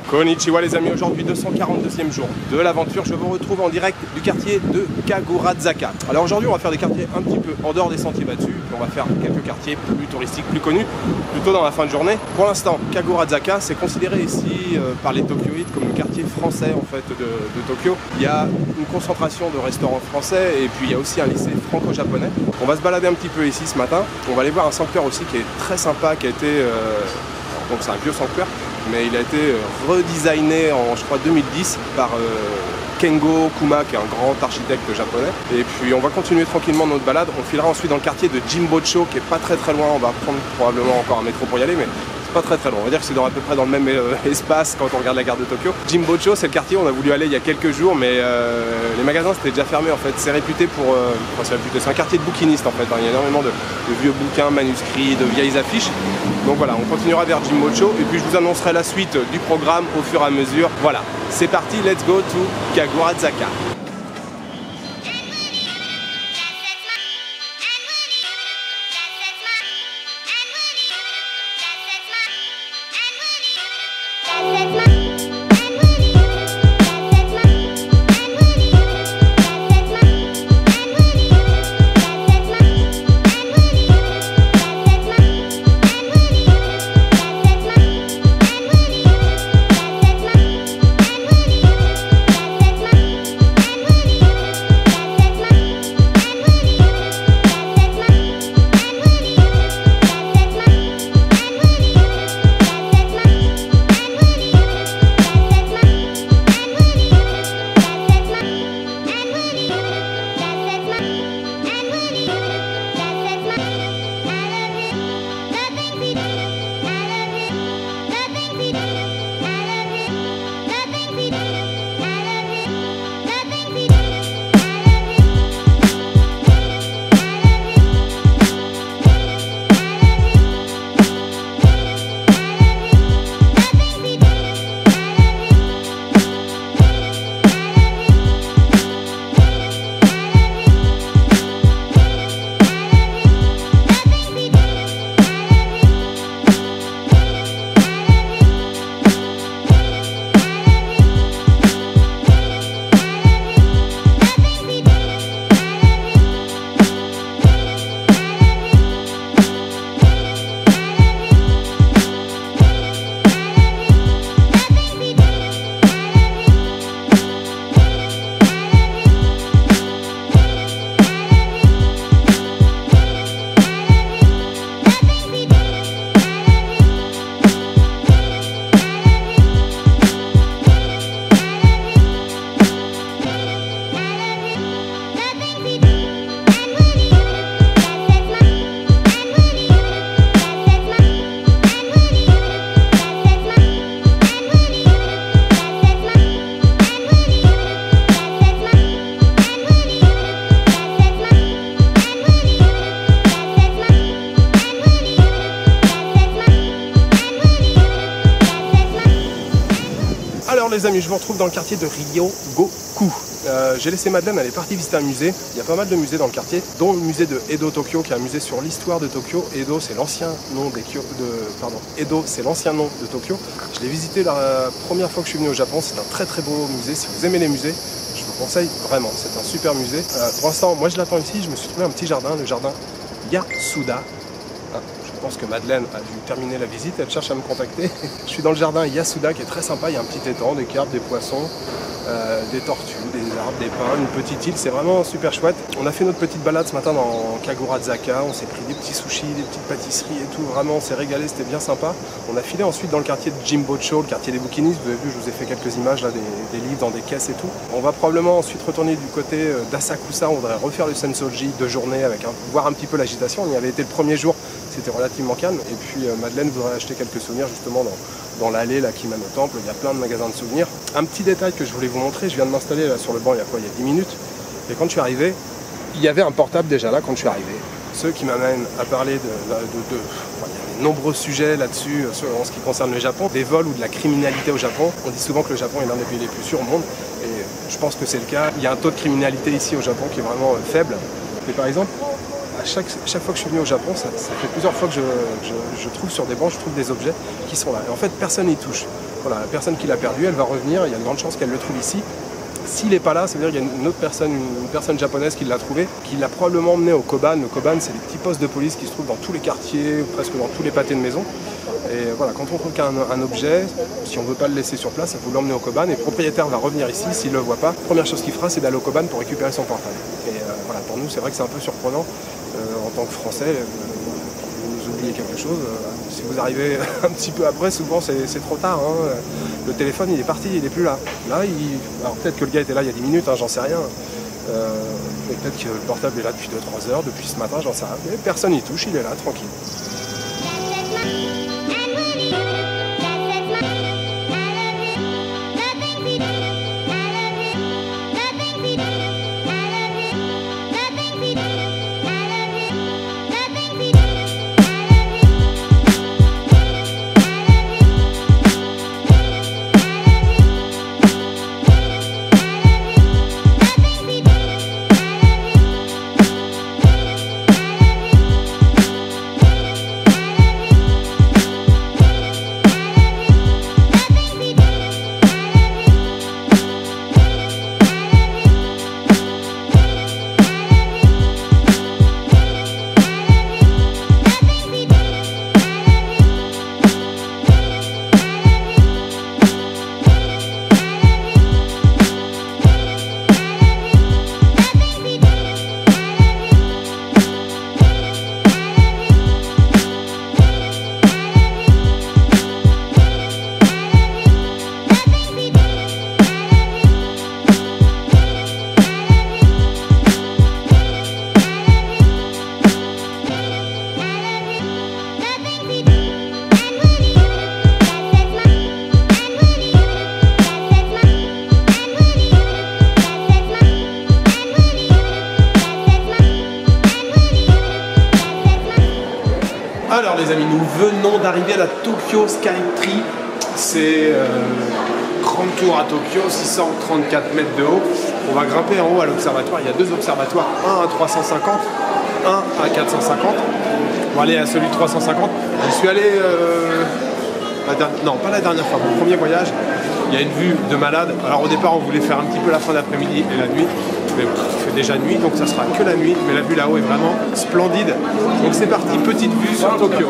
Konnichiwa les amis, aujourd'hui 242e jour de l'aventure, je vous retrouve en direct du quartier de Kagurazaka. Alors aujourd'hui on va faire des quartiers un petit peu en dehors des sentiers battus, on va faire quelques quartiers plus touristiques, plus connus, plutôt dans la fin de journée. Pour l'instant, Kagurazaka c'est considéré ici par les Tokyoïtes comme le quartier français en fait de Tokyo. Il y a une concentration de restaurants français et puis il y a aussi un lycée franco-japonais. On va se balader un petit peu ici ce matin, on va aller voir un sanctuaire aussi qui est très sympa, qui a été... donc c'est un vieux sanctuaire, mais il a été redesigné en, je crois, 2010 par Kengo Kuma, qui est un grand architecte japonais. Et puis on va continuer tranquillement notre balade. On filera ensuite dans le quartier de Jimbocho, qui est pas très loin. On va prendre probablement encore un métro pour y aller, mais c'est pas très loin. On va dire que c'est à peu près dans le même espace quand on regarde la gare de Tokyo. Jimbocho, c'est le quartier où on a voulu aller il y a quelques jours, mais les magasins c'était déjà fermé en fait. C'est réputé pour... c'est un quartier de bouquinistes en fait. Il y a énormément de vieux bouquins, manuscrits, de vieilles affiches. Donc voilà, on continuera vers Jimbocho et puis je vous annoncerai la suite du programme au fur et à mesure. Voilà, c'est parti, let's go to Kagurazaka. Alors les amis, je vous retrouve dans le quartier de Ryogoku. J'ai laissé Madeleine, elle est partie visiter un musée. Il y a pas mal de musées dans le quartier, dont le musée de Edo Tokyo, qui est un musée sur l'histoire de Tokyo. Edo, c'est l'ancien nom Edo, c'est l'ancien nom de Tokyo. Je l'ai visité la première fois que je suis venu au Japon. C'est un très beau musée. Si vous aimez les musées, je vous conseille vraiment. C'est un super musée. Pour l'instant, moi je l'attends ici. Je me suis trouvé un petit jardin, le jardin Yasuda. Je pense que Madeleine a dû terminer la visite, elle cherche à me contacter. Je suis dans le jardin Yasuda qui est très sympa, il y a un petit étang, des carpes, des poissons, des tortues, des arbres, des pins, une petite île, c'est vraiment super chouette. On a fait notre petite balade ce matin dans Kagurazaka, on s'est pris des petits sushis, des petites pâtisseries et tout, vraiment on s'est régalé, c'était bien sympa. On a filé ensuite dans le quartier de Jimbocho, le quartier des bouquinistes, vous avez vu, je vous ai fait quelques images là, des livres dans des caisses et tout. On va probablement ensuite retourner du côté d'Asakusa, on voudrait refaire le Sensoji de journée, avec voir un petit peu l'agitation, on y avait été le premier jour. C'était relativement calme et puis Madeleine voudrait acheter quelques souvenirs justement dans l'allée qui mène au temple. Il y a plein de magasins de souvenirs. Un petit détail que je voulais vous montrer, je viens de m'installer là sur le banc il y a 10 minutes et quand je suis arrivé, il y avait un portable déjà là quand je suis arrivé. Ceux qui m'amènent à parler il y a de nombreux sujets là-dessus en ce qui concerne le Japon, des vols ou de la criminalité au Japon. On dit souvent que le Japon est l'un des pays les plus sûrs au monde et je pense que c'est le cas. Il y a un taux de criminalité ici au Japon qui est vraiment faible. Et par exemple, à chaque fois que je suis venu au Japon, ça fait plusieurs fois que je trouve sur des bancs, je trouve des objets qui sont là. Et en fait, personne n'y touche. Voilà, la personne qui l'a perdu, elle va revenir, il y a une grande chance qu'elle le trouve ici. S'il n'est pas là, ça veut dire qu'il y a une autre personne, une personne japonaise qui l'a trouvé, qui l'a probablement emmené au Koban. Le Koban, c'est des petits postes de police qui se trouvent dans tous les quartiers, presque dans tous les pâtés de maison. Et voilà, quand on trouve un objet, si on ne veut pas le laisser sur place, il faut l'emmener au Koban et le propriétaire va revenir ici. S'il ne le voit pas, la première chose qu'il fera, c'est d'aller au Koban pour récupérer son portable. Et voilà, pour nous, c'est vrai que c'est un peu surprenant en tant que Français. Vous oubliez quelque chose, si vous arrivez un petit peu après, souvent c'est trop tard. Hein. Le téléphone, il est parti, il n'est plus là. Là, alors peut-être que le gars était là il y a 10 minutes, hein, j'en sais rien. Et peut-être que le portable est là depuis 2-3 heures, depuis ce matin, j'en sais rien. Mais personne n'y touche, il est là, tranquille. Alors les amis, nous venons d'arriver à la Tokyo Skytree. C'est Grand Tour à Tokyo, 634 mètres de haut. On va grimper en haut à l'observatoire. Il y a deux observatoires, un à 350, un à 450. On va aller à celui de 350. Je suis allé, non pas la dernière fois, mon premier voyage. Il y a une vue de malade. Alors au départ, on voulait faire un petit peu la fin d'après-midi et la nuit. Mais il fait déjà nuit, donc ça sera que la nuit. Mais la vue là-haut est vraiment splendide. Donc c'est parti, petite vue sur Tokyo.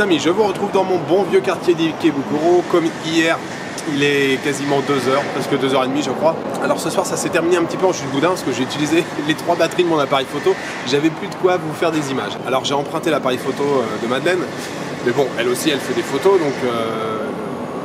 les amis, je vous retrouve dans mon bon vieux quartier d'Ikebukuro. Comme hier, il est quasiment 2h, presque 2h30 je crois. Alors ce soir ça s'est terminé un petit peu en chute boudin parce que j'ai utilisé les 3 batteries de mon appareil photo. J'avais plus de quoi vous faire des images. Alors j'ai emprunté l'appareil photo de Madeleine. Mais bon, elle aussi elle fait des photos, donc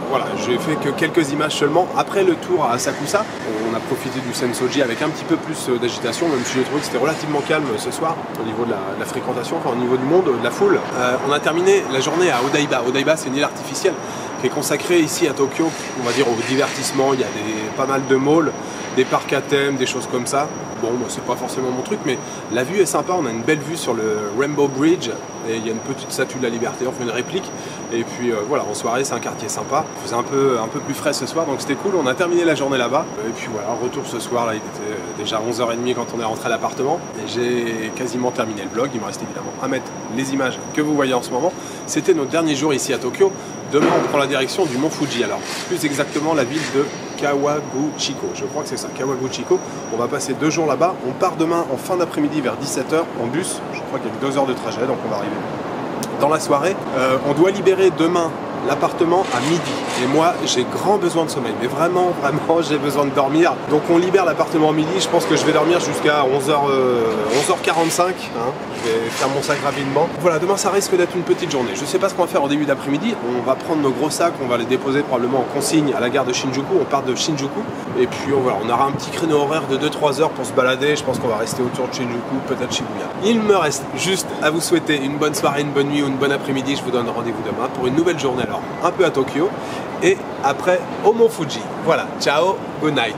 voilà, j'ai fait que quelques images seulement. Après le tour à Asakusa, on a profité du Sensoji avec un petit peu plus d'agitation, même si j'ai trouvé que c'était relativement calme ce soir au niveau de la fréquentation, enfin au niveau du monde, de la foule. On a terminé la journée à Odaiba. Odaiba, c'est une île artificielle qui est consacrée ici à Tokyo, on va dire au divertissement. Il y a pas mal de malls, des parcs à thème, des choses comme ça. Bon, moi, c'est pas forcément mon truc, mais la vue est sympa. On a une belle vue sur le Rainbow Bridge et il y a une petite statue de la Liberté, on fait une réplique. Et puis voilà, en soirée, c'est un quartier sympa. Il faisait un peu plus frais ce soir, donc c'était cool. On a terminé la journée là-bas. Et puis voilà, retour ce soir, là, il était déjà 11h30 quand on est rentré à l'appartement. Et j'ai quasiment terminé le vlog. Il me reste évidemment à mettre les images que vous voyez en ce moment. C'était notre dernier jour ici à Tokyo. Demain, on prend la direction du mont Fuji. Alors, plus exactement, la ville de Kawaguchiko. Je crois que c'est ça, Kawaguchiko. On va passer 2 jours là-bas. On part demain en fin d'après-midi vers 17h en bus. Je crois qu'il y a 2 heures de trajet, donc on va arriver dans la soirée. On doit libérer demain l'appartement à midi. Et moi, j'ai grand besoin de sommeil. Mais vraiment, j'ai besoin de dormir. Donc on libère l'appartement à midi. Je pense que je vais dormir jusqu'à 11h45. Hein. Je vais faire mon sac rapidement. Voilà, demain, ça risque d'être une petite journée. Je ne sais pas ce qu'on va faire en début d'après-midi. On va prendre nos gros sacs. On va les déposer probablement en consigne à la gare de Shinjuku. On part de Shinjuku. Et puis voilà, on aura un petit créneau horaire de 2-3 heures pour se balader. Je pense qu'on va rester autour de Shinjuku, peut-être Shibuya. Il me reste juste à vous souhaiter une bonne soirée, une bonne nuit ou une bonne après-midi. Je vous donne rendez-vous demain pour une nouvelle journée. Alors, un peu à Tokyo et après au mont Fuji. Voilà, ciao, good night.